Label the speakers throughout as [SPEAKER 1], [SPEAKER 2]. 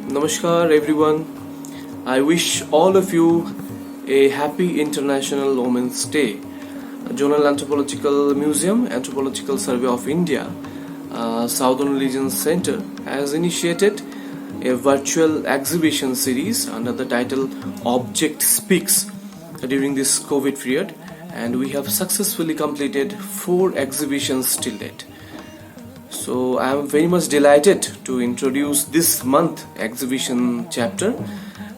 [SPEAKER 1] Namaskar everyone. I wish all of you a happy International Women's Day. Zonal Anthropological Museum, Anthropological Survey of India, Southern Religions Center has initiated a virtual exhibition series under the title Object Speaks during this COVID period, and we have successfully completed 4 exhibitions till date. So I am very much delighted to introduce this month exhibition chapter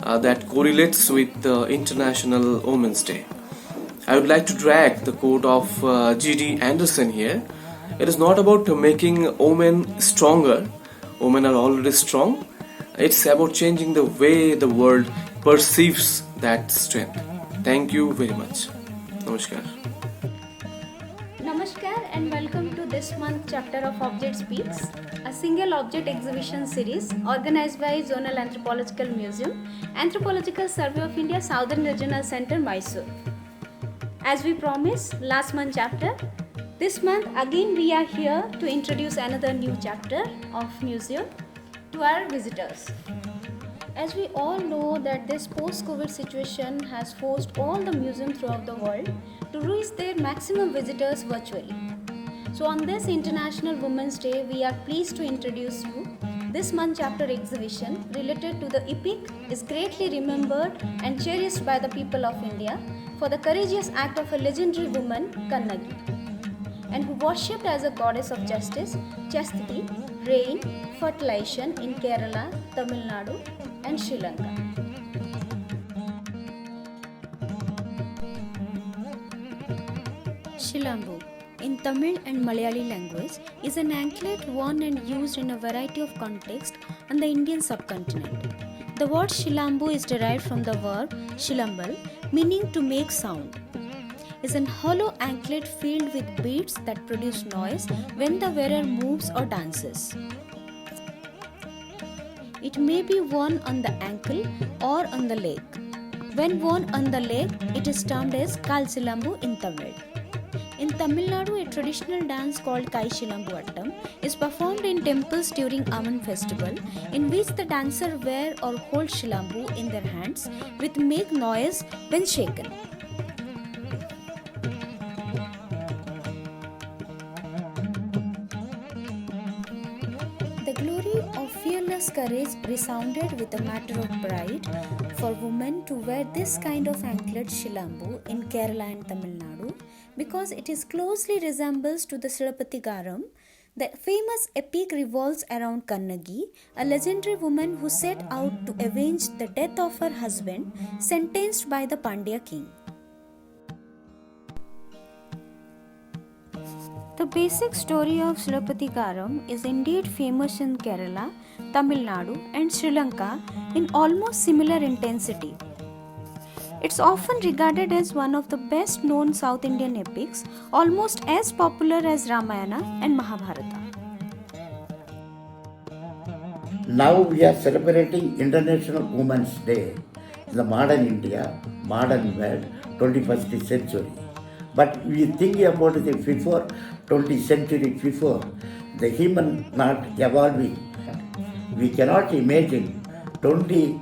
[SPEAKER 1] that correlates with the International Women's Day. I would like to drag the quote of G.D. Anderson here. It is not about making women stronger. Women are already strong. It's about changing the way the world perceives that strength. Thank you very much. Namaskar.
[SPEAKER 2] Namaskar and welcome to this month chapter of Object Speaks, a single object exhibition series organized by Zonal Anthropological Museum, Anthropological Survey of India, Southern Regional Center, Mysore. As we promised last month chapter, this month again we are here to introduce another new chapter of museum to our visitors. As we all know that this post-COVID situation has forced all the museums throughout the world to reach their maximum visitors virtually. So on this International Women's Day, we are pleased to introduce you this month chapter exhibition related to the epic is greatly remembered and cherished by the people of India for the courageous act of a legendary woman, Kannagi, and who worshipped as a goddess of justice, chastity, rain, fertilization in Kerala, Tamil Nadu, and Sri Lanka. Shilambu, in Tamil and Malayali language, is an anklet worn and used in a variety of contexts on the Indian subcontinent. The word Shilambu is derived from the verb shilambal, meaning to make sound. Is an hollow anklet filled with beads that produce noise when the wearer moves or dances. It may be worn on the ankle or on the leg. When worn on the leg, it is termed as Kalsilambu in Tamil. In Tamil Nadu, a traditional dance called Kai Shilambu Attam is performed in temples during Aman festival, in which the dancer wear or hold Shilambu in their hands with make noise when shaken. The glory of fearless courage resounded with a matter of pride for women to wear this kind of anklet shilambu in Kerala and Tamil Nadu because it is closely resembles to the Sirapati Garam. The famous epic revolves around Kannagi, a legendary woman who set out to avenge the death of her husband sentenced by the Pandya king. The basic story of Sirapati Garam is indeed famous in Kerala, Tamil Nadu and Sri Lanka in almost similar intensity. It's often regarded as one of the best known South Indian epics, almost as popular as Ramayana and Mahabharata.
[SPEAKER 3] Now we are celebrating International Women's Day in the modern India, modern world, 21st century. But we think about the before 20th century before, the human not evolving. We cannot imagine 20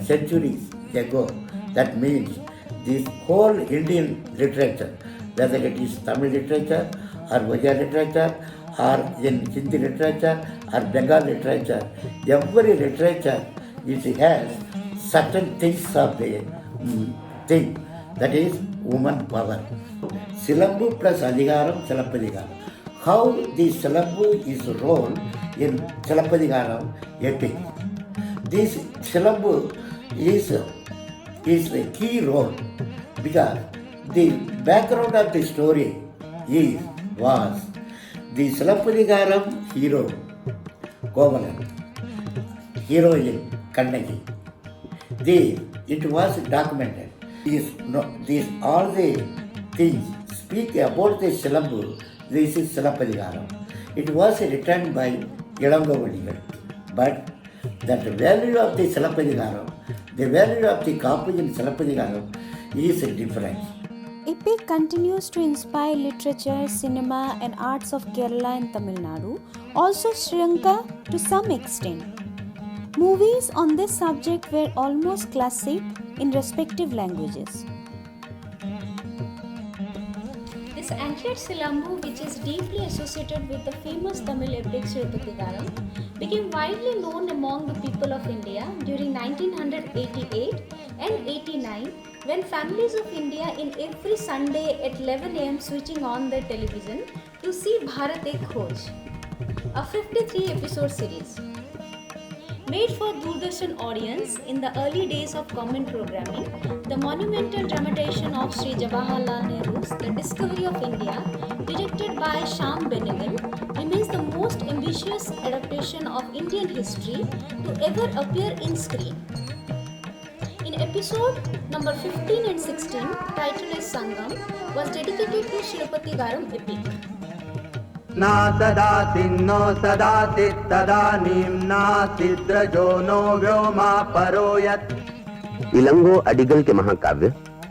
[SPEAKER 3] centuries ago. That means this whole Indian literature, whether it is Tamil literature or Odia literature or in Hindi literature or Bengal literature, every literature it has certain things of the thing, that is woman power. Silambu plus Adhigaram, Silappadigaram. How the Silambu is role in Silappadigaram epic. This Silambu is the key role because the background of the story was the Silappadigaram hero, Kovalan, heroine Kannagi. It was documented. These all the things speak about the Silambu. This is Silappadigaram. It was written by Ilangavadigal, but that value of the Silappadigaram, the value of the copy in Silappadigaram is different.
[SPEAKER 2] Epic continues to inspire literature, cinema and arts of Kerala and Tamil Nadu, also Sri Lanka to some extent. Movies on this subject were almost classic in respective languages. This ancient Silambu, which is deeply associated with the famous Tamil epic Sirupatikaram, became widely known among the people of India during 1988 and 89, when families of India in every Sunday at 11 am switching on their television to see Bharat Ek Khoj, a 53 episode series. Made for Doordarshan audience in the early days of common programming, the monumental dramatization of Sri Jawaharlal Nehru's The Discovery of India, directed by Shyam Benegal, remains the most ambitious adaptation of Indian history to ever appear in screen. In episode number 15 and 16, titled as Sangam, was dedicated to Sirupatikaram epic.
[SPEAKER 4] ना सदासिन्नो सदासित् तदानीं नासिद्रजो no Vyoma परो यत्।
[SPEAKER 5] इलंगो अडिगल के महाकाव्य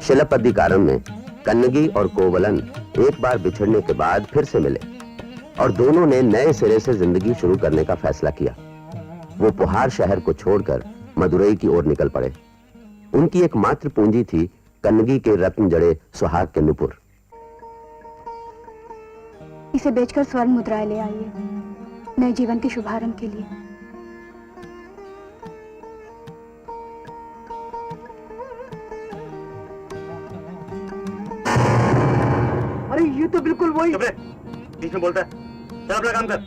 [SPEAKER 5] शिलापतिकारम में कन्नगी और कोवलन एक बार बिछड़ने के बाद फिर से मिले और दोनों ने नए सिरे से जिंदगी शुरू करने का फैसला किया। वो पुहार शहर को छोड़कर मदुरई की ओर निकल पड़े। उनकी एकमात्र पूंजी थी कन्नगी के रत्न जड़े सुहाग के नुपुर।
[SPEAKER 6] इसे बेचकर स्वर्ण मुद्राएं ले आइए, नए जीवन के शुभारंभ के लिए।
[SPEAKER 4] अरे ये तो बिल्कुल वही। चुप रहे, बीच में बोलता है। चल अपना काम कर।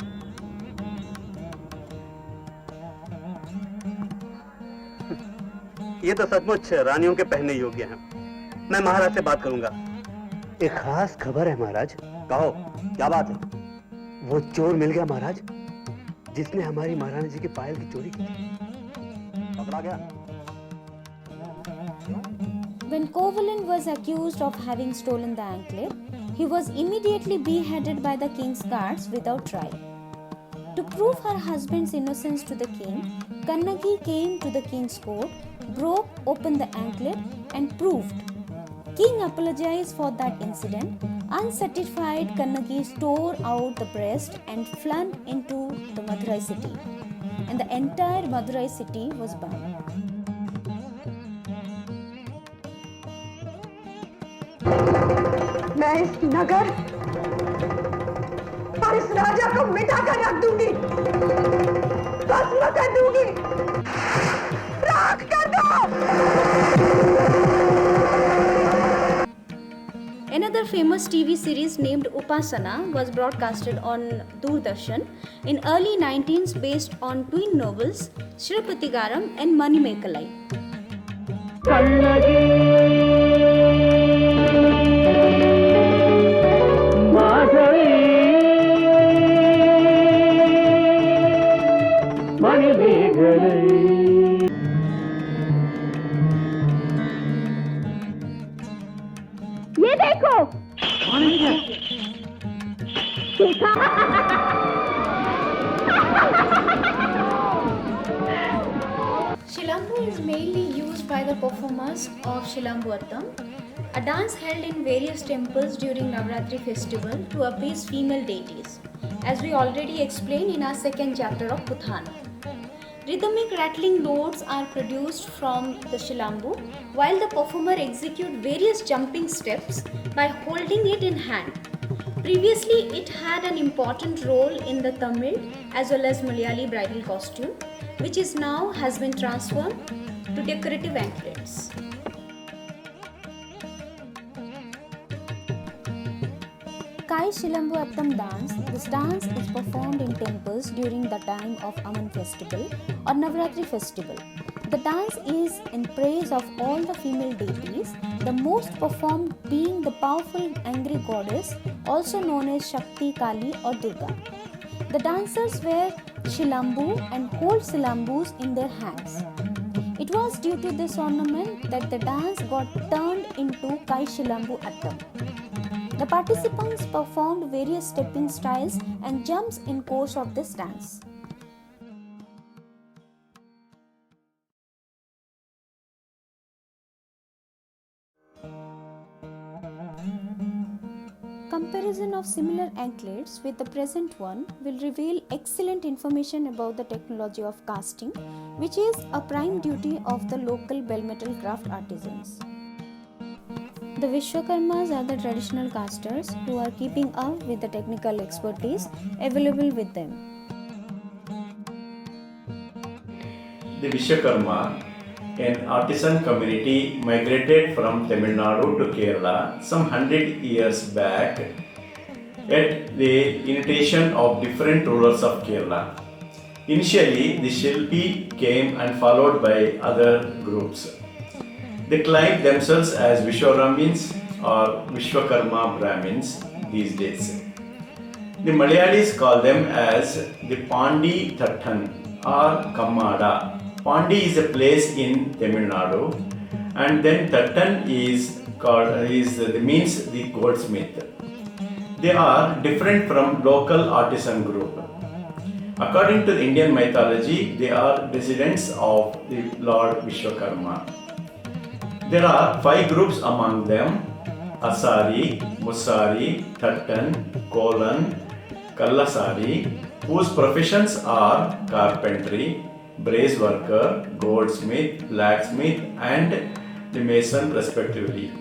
[SPEAKER 4] ये तो सचमुच रानियों के पहनने योग्य हैं। मैं महाराज से बात करूंगा। एक खास खबर है महाराज। कहो, क्या बात है? वो चोर मिल गया महाराज, जिसने हमारी महारानी जी के पायल की चोरी की थी। पकड़ा गया।
[SPEAKER 2] When Kovalan was accused of having stolen the anklet, he was immediately beheaded by the king's guards without trial. To prove her husband's innocence to the king, Kannagi came to the king's court, broke open the anklet and proved. King apologized for that incident. Unsatisfied, Kannagi tore out the breast and flung into the Madurai city, and the entire Madurai city was burned.
[SPEAKER 6] मैं इस नगर और इस राजा को मिटा कर रख दूंगी, भस्म कर दूंगी, राख कर दो।
[SPEAKER 2] Another famous TV series named Upasana was broadcasted on Doordarshan in early 19s based on twin novels Sirupatikaram and Manimekalai.
[SPEAKER 6] ये देखो,
[SPEAKER 2] Shilambu is mainly used by the performers of Shilambuattam, a dance held in various temples during Navratri festival to appease female deities, as we already explained in our second chapter of Puthana. Rhythmic rattling notes are produced from the Shilambu while the performer executes various jumping steps by holding it in hand. Previously, it had an important role in the Tamil as well as Malayali bridal costume, which is now has been transformed to decorative anklets. Kai Shilambuattam dance. This dance is performed in temples during the time of Aman festival or Navratri festival. The dance is in praise of all the female deities, the most performed being the powerful angry goddess, also known as Shakti, Kali or Durga. The dancers wear shilambu and hold silambus in their hands. It was due to this ornament that the dance got turned into Kai Shilambu Attam. The participants performed various stepping styles and jumps in course of this dance. comparison of similar anklets with the present one will reveal excellent information about the technology of casting, which is a prime duty of the local bell metal craft artisans. The Vishwakarmas are the traditional casters who are keeping up with the technical expertise available with them.
[SPEAKER 7] The Vishwakarma, an artisan community, migrated from Tamil Nadu to Kerala some 100 years back at the invitation of different rulers of Kerala. Initially, the Shilpi came and followed by other groups. They claimed themselves as Vishwaramins or Vishwakarma Brahmins these days. The Malayalis call them as the Pandi Thattan or Kammada. Pandi is a place in Tamil Nadu, and then Thattan means the goldsmith. They are different from local artisan group. According to the Indian mythology, they are descendants of the Lord Vishwakarma. There are 5 groups among them: Asari, Musari, Thattan, Kolan, Kallasari, whose professions are carpentry, brace worker, goldsmith, blacksmith, and the mason respectively.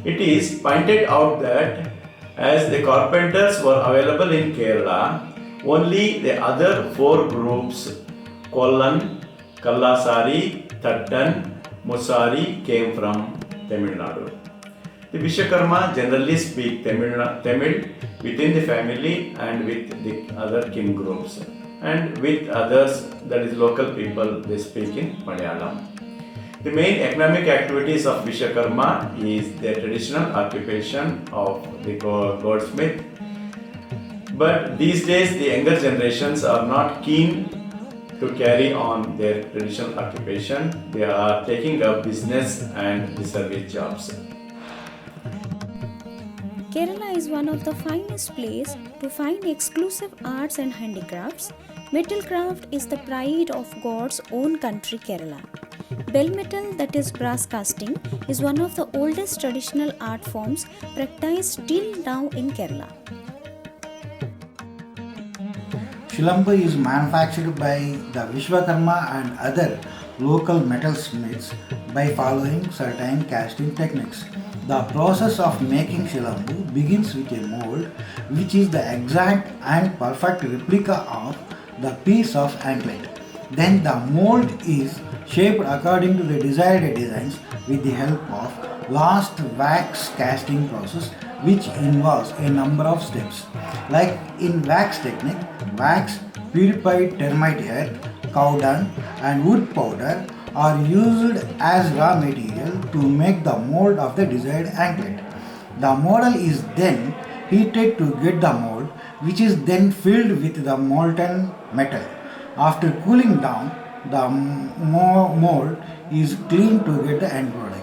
[SPEAKER 7] It is pointed out that as the carpenters were available in Kerala, only the other 4 groups, Kollan, Kallasari, Thattan, Musari, came from Tamil Nadu. The Vishwakarma generally speak Tamil within the family and with the other kin groups, and with others, that is local people, they speak in Malayalam. The main economic activities of Vishwakarma is their traditional occupation of the goldsmith. But these days, the younger generations are not keen to carry on their traditional occupation. They are taking up business and the service jobs.
[SPEAKER 2] Kerala is one of the finest places to find exclusive arts and handicrafts. Metal craft is the pride of God's own country, Kerala. Bell metal, that is brass casting, is one of the oldest traditional art forms practiced till now in Kerala.
[SPEAKER 8] Shilambu is manufactured by the Vishwakarma and other local metalsmiths by following certain casting techniques. The process of making Shilambu begins with a mold, which is the exact and perfect replica of the piece of anklet. Then the mold is shaped according to the desired designs with the help of last wax casting process, which involves a number of steps. Like in wax technique, wax, purified termite earth, cow dung and wood powder are used as raw material to make the mold of the desired anklet. The model is then heated to get the mold, which is then filled with the molten metal. After cooling down, the mold is cleaned to get the end product.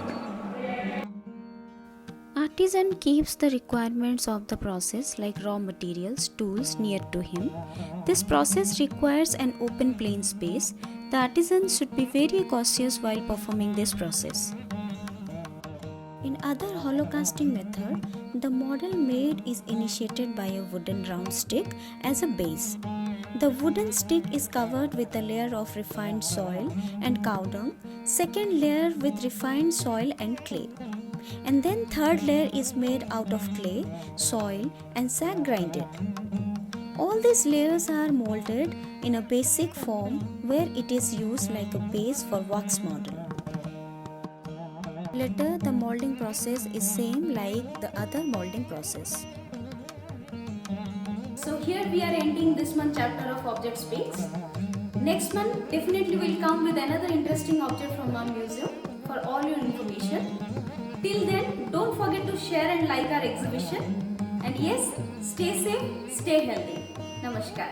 [SPEAKER 2] Artisan keeps the requirements of the process like raw materials, tools near to him. This process requires an open plain space. The artisan should be very cautious while performing this process. In other hollow casting method, the model made is initiated by a wooden round stick as a base. The wooden stick is covered with a layer of refined soil and cow dung, second layer with refined soil and clay, and then third layer is made out of clay, soil and sack grinded. All these layers are molded in a basic form where it is used like a base for wax model. Later, the molding process is same like the other molding process. So here we are ending this month chapter of Object Speaks. Next month definitely will come with another interesting object from our museum for all your information. Till then, don't forget to share and like our exhibition. And yes, stay safe, stay healthy. Namaskar.